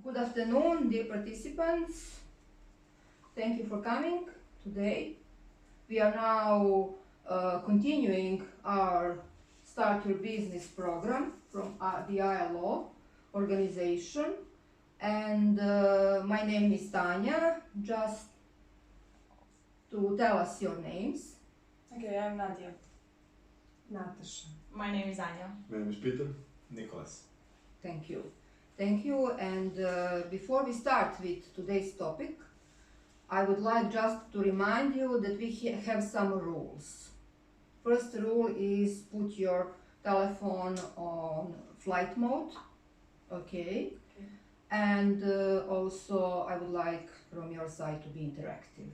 Good afternoon, dear participants. Thank you for coming today. We are now continuing our Start Your Business program from the ILO organization. And my name is Tanya. Just to tell us your names. Okay, I'm Nadia. Natasha. My name is Anya. My name is Peter. Nicholas. Thank you. Thank you. And before we start with today's topic, I would like just to remind you that we have some rules. First rule is put your telephone on flight mode. Okay. And also I would like from your side to be interactive.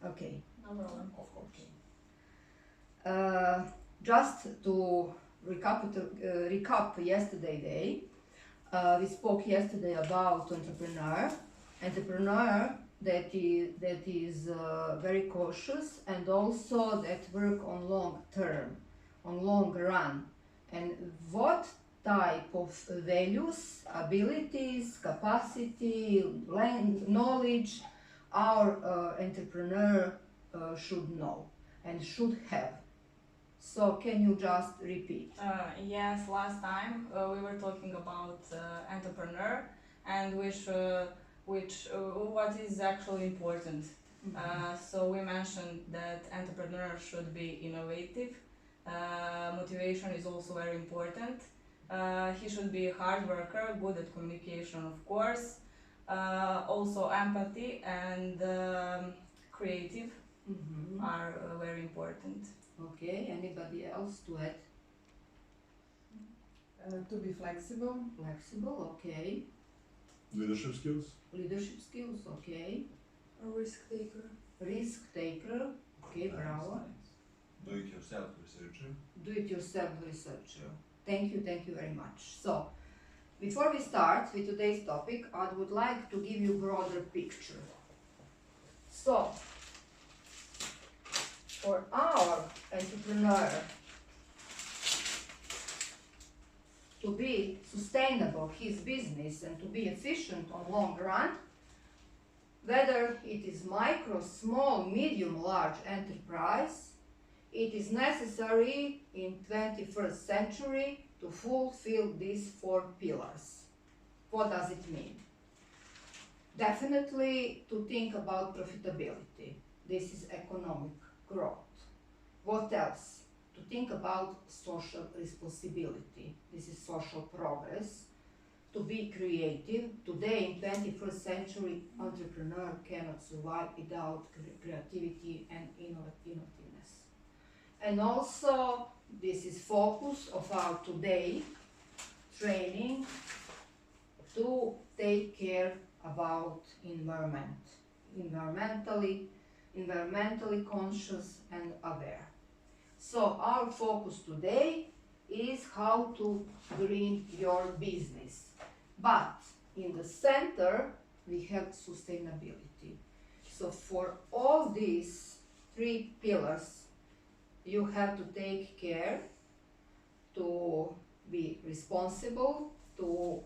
Okay. No problem. Of course. Just to recap yesterday day, we spoke yesterday about entrepreneur that is very cautious and also that work on long term, on long run, and what type of values, abilities, capacity, knowledge our entrepreneur should know and should have. So can you just repeat? Yes, last time we were talking about entrepreneur and what is actually important. So we mentioned that entrepreneur should be innovative. Motivation is also very important. He should be a hard worker, good at communication, of course. Also empathy and creative are very important. Okay, anybody else to add? To be flexible. Flexible, okay. Leadership skills. Leadership skills, okay. A risk taker. Risk taker, okay, bravo. Do-it-yourself researcher. Do-it-yourself researcher. Thank you very much. So, before we start with today's topic, I would like to give you a broader picture. So, for our entrepreneur to be sustainable his business and to be efficient on long run, whether it is micro, small, medium, large enterprise, it is necessary in 21st century to fulfill these 4 pillars. What does it mean? Definitely to think about profitability. This is economic growth. What else? To think about social responsibility. This is social progress. To be creative. Today in 21st century, entrepreneur cannot survive without creativity and innovativeness. And also, this is focus of our today training to take care about environment. Environmentally conscious and aware. So our focus today is how to green your business. But in the center, we have sustainability. So for all these 3 pillars, you have to take care to be responsible, to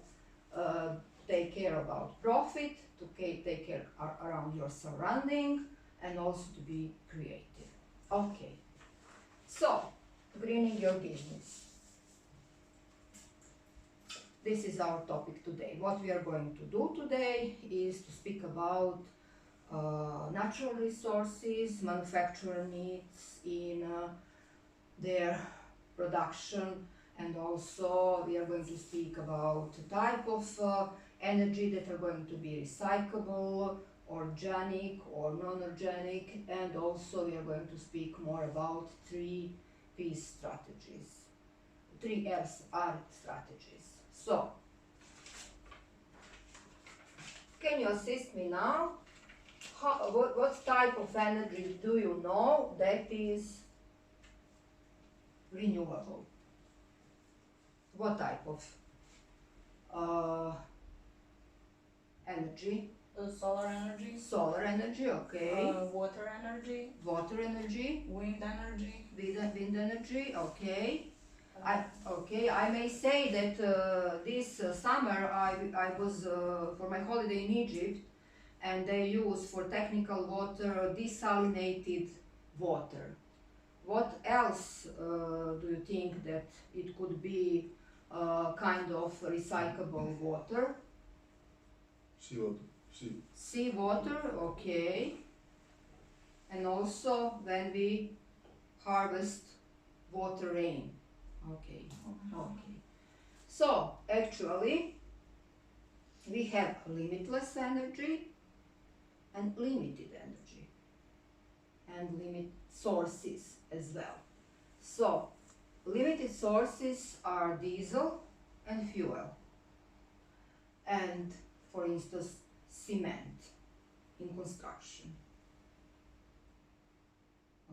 take care about profit, to take care around your surrounding, and also to be creative. Okay, so greening your business. This is our topic today. What we are going to do today is to speak about natural resources, manufacturer needs in their production, and also we are going to speak about the type of energy that are going to be recyclable, organic or non-organic, and also we are going to speak more about 3P strategies, 3R strategies. So, can you assist me now? What type of energy do you know that is renewable? What type of energy? Solar energy. Solar energy, okay. Water energy. Water energy. Wind energy. Wind energy, okay. I may say that this summer I was for my holiday in Egypt, and they use for technical water desalinated water. What else do you think that it could be kind of recyclable water? Seawater. Sea. Seawater, okay. And also when we harvest water rain. Okay, okay. So actually we have limitless energy and limited energy and limit sources as well. So limited sources are diesel and fuel, and for instance cement in construction.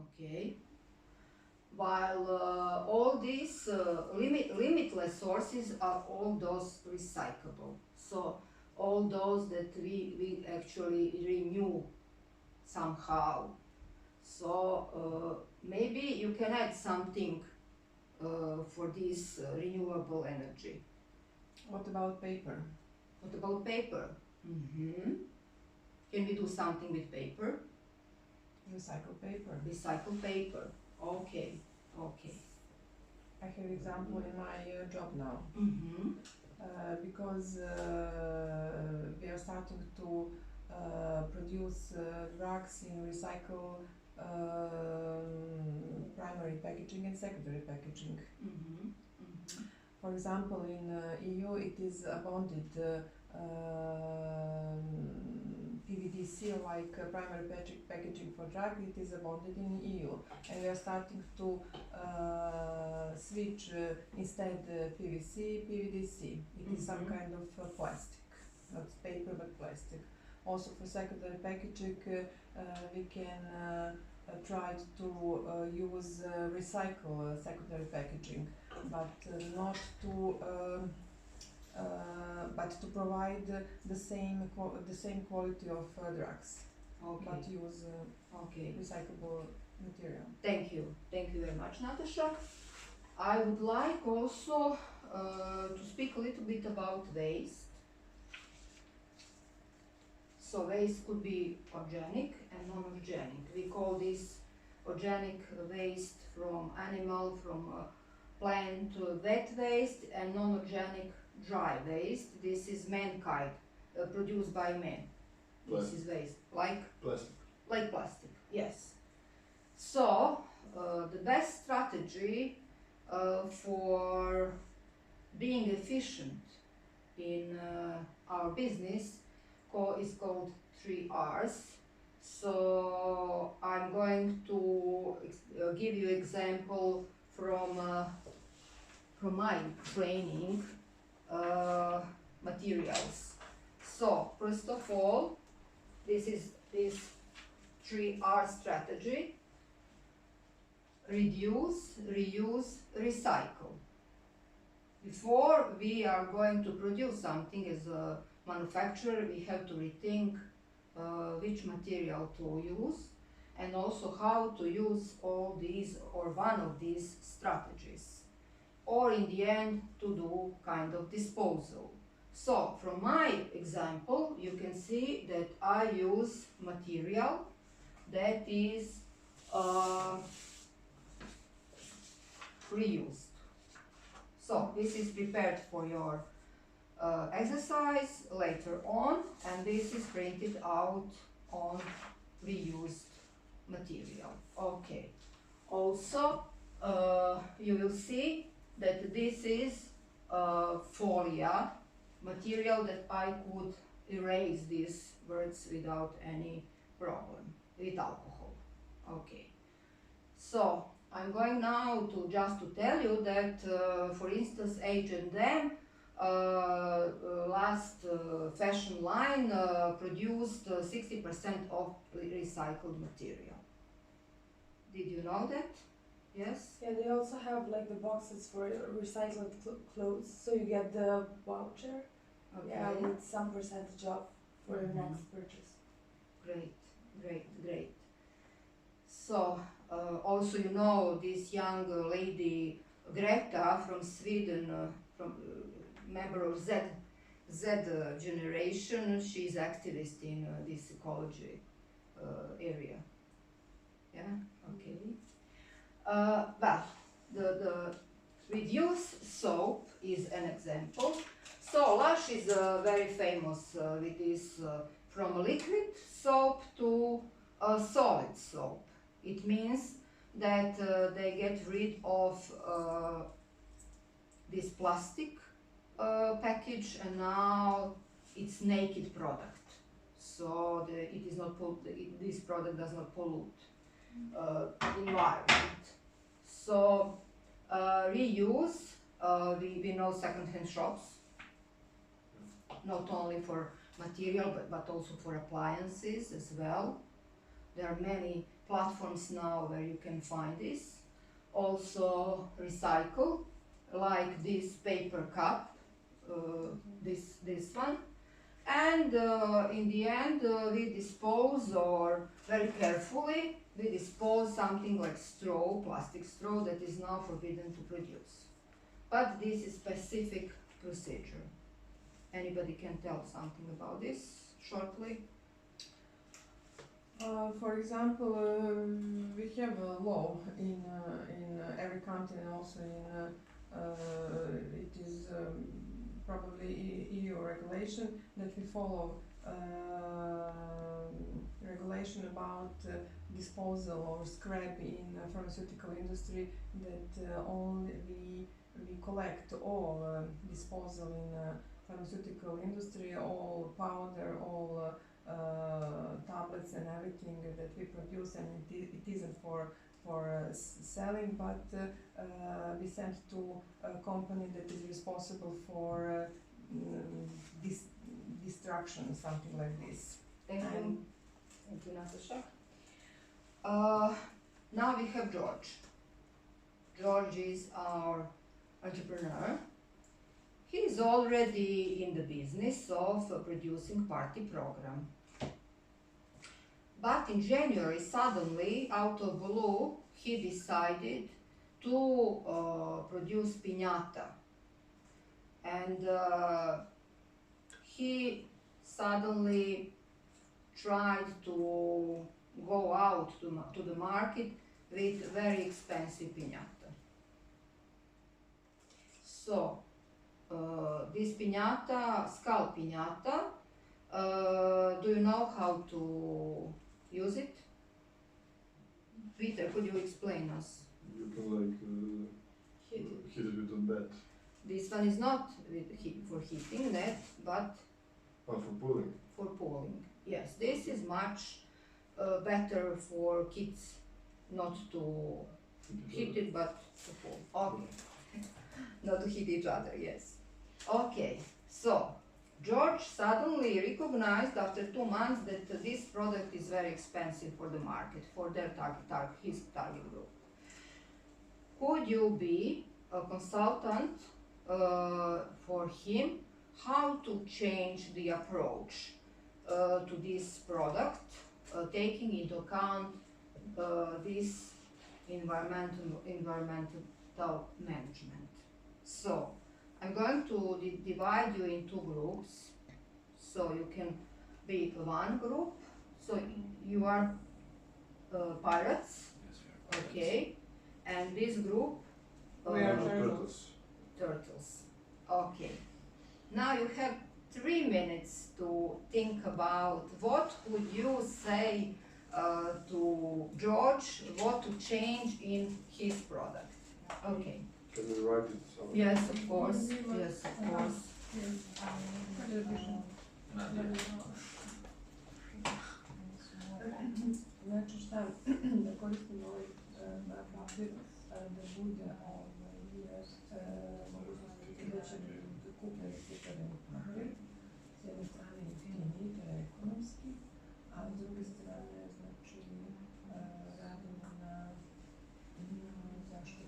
Okay. While all these limitless sources are all those recyclable. So all those that we actually renew somehow. So maybe you can add something for this renewable energy. What about paper? What about paper? Can we do something with paper? Recycle paper. Recycle paper. Okay, okay. I have example in my job now. Because we are starting to produce drugs in recycle primary packaging and secondary packaging. For example, in EU it is bonded PVDC, like primary packaging for drug, it is bonded in EU, and we are starting to switch instead PVC, PVDC. It is some kind of plastic, not paper but plastic. Also for secondary packaging, we can try to use recycle secondary packaging, but not to but to provide the same quality of drugs, Okay. but use Okay. recyclable material. Thank you very much, Natasha. I would like also to speak a little bit about waste. So waste could be organic and non-organic. We call this organic waste from animal, from plant wet waste, and non-organic dry waste. This is mankind, produced by man. This is waste, like Plastic. like plastic, yes. So the best strategy for being efficient in our business is called 3 R's. So I'm going to give you example from my training materials. So first of all, this is this 3R strategy: reduce, reuse, recycle. Before we are going to produce something as a manufacturer, we have to rethink which material to use, and also how to use all these or one of these strategies, or in the end to do kind of disposal. So from my example, you can see that I use material that is reused. So this is prepared for your exercise later on, and this is printed out on reused material. Okay. Also, you will see that this is folia material that I could erase these words without any problem with alcohol. Okay. So I'm going now to just to tell you that, for instance, H&M last fashion line produced 60% of recycled material. Did you know that? Yes? Yeah, they also have like the boxes for recycled clothes, so you get the voucher, Okay. yeah, with some percentage off for your next purchase. Great, great, great. So also, you know, this young lady Greta from Sweden, from member of Z generation, she's activist in this ecology area. Yeah, okay. Well, the reduced soap is an example. So Lush is very famous with this from liquid soap to solid soap. It means that they get rid of this plastic package, and now it's naked product. So it is not this product does not pollute environment. So reuse. We know second-hand shops, not only for material but also for appliances as well. There are many platforms now where you can find this. Also recycle, like this paper cup, this one. And in the end, we dispose, or very carefully, we dispose something like straw, plastic straw, that is now forbidden to produce. But this is specific procedure. Anybody can tell something about this shortly? For example, we have a law in every country, and also it is probably EU regulation that we follow. Regulation about disposal or scrap in pharmaceutical industry, that only we collect all disposal in pharmaceutical industry, all powder, all tablets and everything that we produce, and it isn't for selling, but we send to a company that is responsible for destruction, something like this. Thank you. Thank you, Natasha. Now we have George. George is our entrepreneur. He is already in the business of producing party program. But in January, suddenly, out of blue, he decided to produce piñata. And he suddenly tried to go out to the market with very expensive piñata. So, this piñata, skull piñata, do you know how to use it? Peter, could you explain us? You can hit it with a bat. This one is not for hitting that, but For pulling. for pulling. Yes, this is much better for kids, not to hit it, but to pull. Okay. Not to hit each other, yes. Okay, so George suddenly recognized after 2 months that this product is very expensive for the market, for their his target group. Could you be a consultant for him how to change the approach to this product, taking into account this environmental management? So I'm going to divide you in 2 groups, so you can be one group. So you are pirates, okay, and this group We are turtles. Okay. Now you have 3 minutes to think about what would you say to George, what to change in his product. Okay. Can we write it somewhere? Yes, of course. Yes, of course. Znači šta, da koristimo ovaj papir, da bude mogućnosti da će kupljati reciklirani papir. S jedne strane jeftiniji, to je ekonomski, a s druge strane znači radimo na zaštiti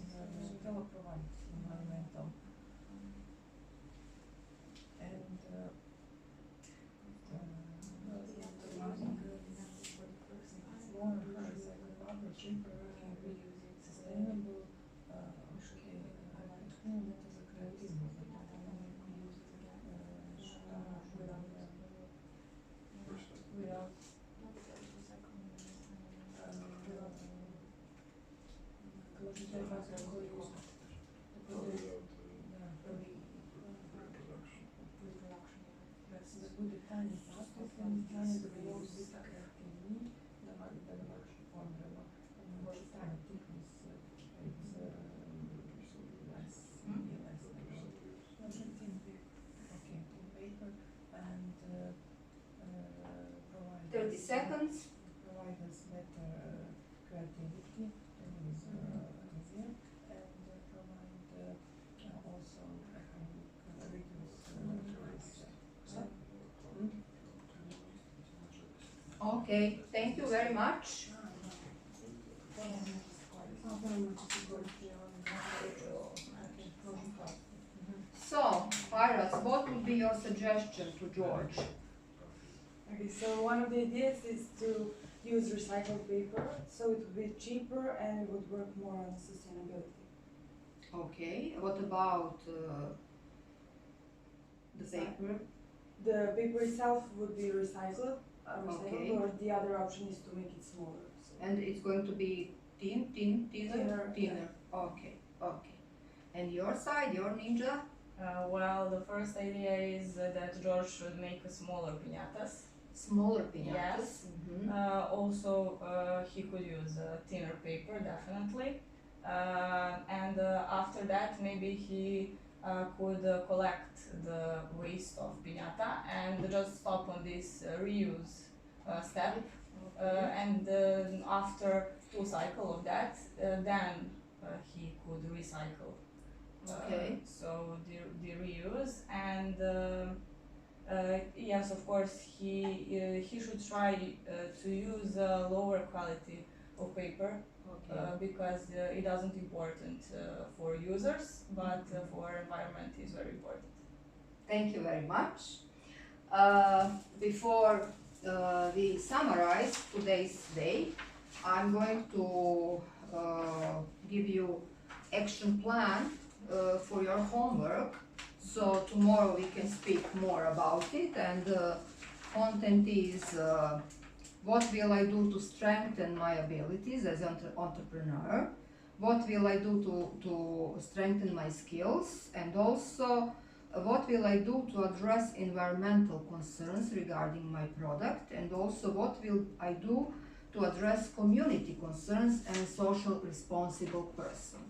environmental, provide environmental. And more recycled rubber, cheaper, and reusing sustainable Буде Таня Саска, Таня допоможе креативні, давати формулу. Може Таня thickness, it's less, thin paper. Okay, thin paper and provide 30 seconds. provide us better creativity, that is easier, and provide also reduce Okay, thank you very much. So, Iris, what would be your suggestion to George? Okay, so one of the ideas is to use recycled paper, so it would be cheaper and it would work more on sustainability. Okay, what about the paper? The paper itself would be recycled, Okay. or the other option is to make it smaller. So. And it's going to be thinner? Thinner. Okay, okay. And your side, your ninja? Well, the first idea is that George should make a smaller piñatas. Smaller piñatas? Yes. Mhm. Also, he could use thinner paper, definitely. And after that, maybe he could collect the waste of piñata and just stop on this reuse step. And after 2 cycles of that, then he could recycle. Okay. So the reuse and yes, of course, he should try to use lower quality of paper. Okay. Because it doesn't important for users, but for environment is very important. Thank you very much. Before we summarize today's day, I'm going to give you action plan for your homework. So tomorrow we can speak more about it, and content is what will I do to strengthen my abilities as an entrepreneur? What will I do to strengthen my skills? And also, what will I do to address environmental concerns regarding my product? And also, what will I do to address community concerns and social responsible person?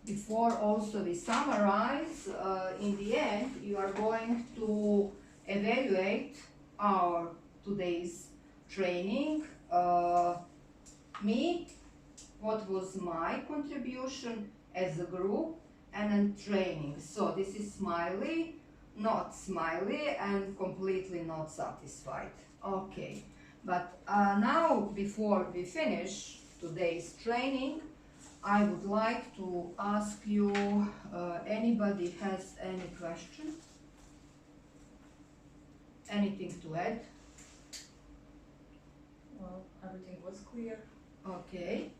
Before also we summarize, in the end, you are going to evaluate our today's training, me, what was my contribution as a group, and then training. So this is smiley, not smiley, and completely not satisfied. Okay, but now before we finish today's training, I would like to ask you, anybody has any question? Anything to add? Well, everything was clear. Okay.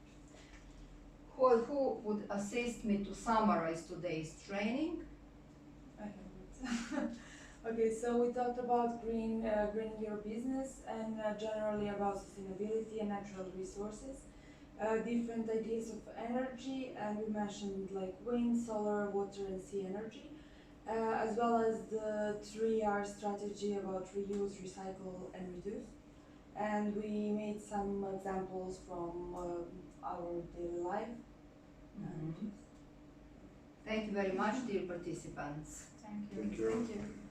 Who would assist me to summarize today's training? I have it. Okay, so we talked about greening your business and generally about sustainability and natural resources, different ideas of energy, and we mentioned like wind, solar, water, and sea energy, as well as the 3R strategy about reuse, recycle, and reduce. And we made some examples from our daily life. Thank you very much, dear participants. Thank you. Thank you. Thank you.